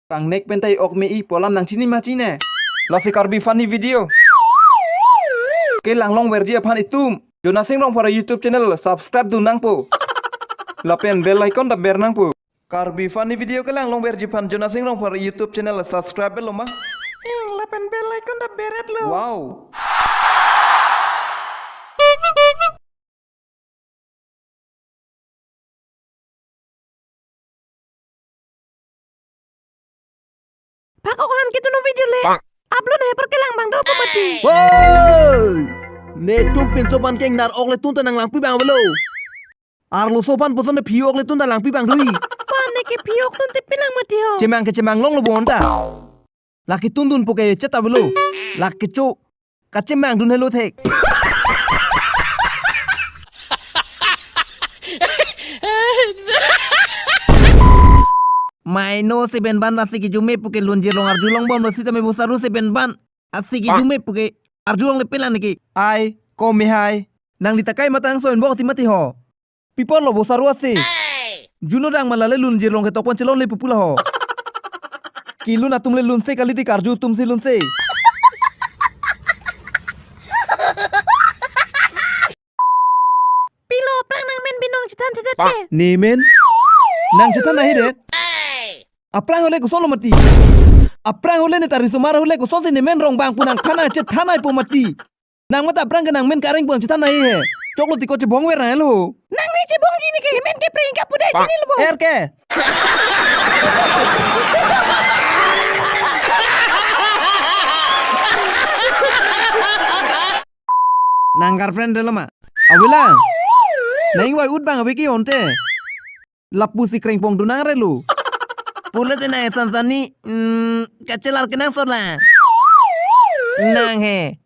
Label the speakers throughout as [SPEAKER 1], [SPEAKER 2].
[SPEAKER 1] Kang nek pentai ok me I polam nang chini machine. Lasi karbi funny video. Ke lang long verji aphan itum. Jona sing long para YouTube channel subscribe du nang po. Lapen bell icon da ber nang po. Karbi funny video ke lang long verji phan jona sing long para YouTube channel subscribe lo ma. Lapen bell icon da beret lo. Wow.
[SPEAKER 2] Pakokan gitu no video le. Upload na perkelang bang do pemati.
[SPEAKER 1] Woi. Netum pinsopan keng nar ok le tunta nang lang pi bang belo. Arlo sopan poson de piok le tunta lang pi bang dui.
[SPEAKER 2] Pane ke piok tun tipilang mati ho.
[SPEAKER 1] Cemang ke cemang long lo bonta. Laki tundun puke ceta belo. Laki cu kacemang dun helo tek. Maino si benban nasi ki jume puke lunjir long arjulong bom nasi tame busaru si benban asi ki jume puke arjulong le pelan niki. Ai, komi hai. Nang ditakai matang soen bok timati ho. Pipon lo busaru asi. Juno dang malale lunjir long ke tokpon celon le pupula ho. Kilu na tumle lunse kali ti karju tumsi lunse.
[SPEAKER 2] Pilo prang nang men binong citan citat ke.
[SPEAKER 1] Ni men. Nang cita nahi dek. Aprang hole kuson lo mati. Aprang hole ne tari sumara hole kuson se ne men rong bang punang khana che thana po mati. Nang mata aprang ke nang men karing pon cita nahi hai. Choklo tiko che bong wer na lo.
[SPEAKER 2] Nang ni ci bong jini ke men ke pring ka pude jini lo bo.
[SPEAKER 1] Er ke. Nang girlfriend delo ma. Awila. Nang wai ut bang awiki onte. Lapu si kring pong dunang relu. Pulat na sansani kacelar kenang sola. Nang he.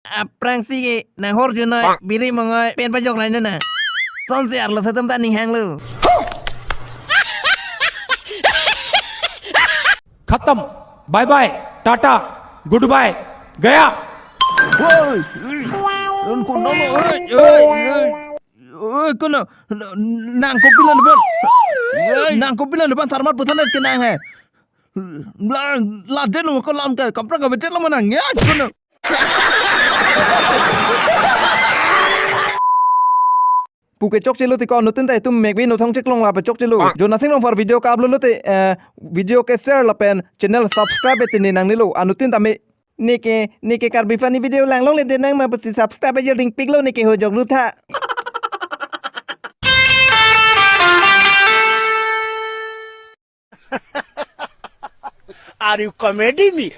[SPEAKER 1] Aprang sige nang hor junoi biri mongoy pen pajok lain na. Son si arlo satam ta ning hang lu.
[SPEAKER 3] खत्म bye bye tata goodbye गया
[SPEAKER 1] Woi. Kon no oi kono nang kopilan depan. Nang kopilan depan sarmat putanet kenang hai. La denu ko lam ka kapra ka becet lam nang ya kono. Puke chok chelo ti kon nutin tai tum megbi no thong chek long la pa chok chelo jo nasing long for video ka upload te video ke share la pen channel subscribe te ni nang nilo anutin tame nike karbi funny video lang long le de nang ma pasi subscribe je ring piglo nike ho jog lu tha.
[SPEAKER 4] Are you comedy me?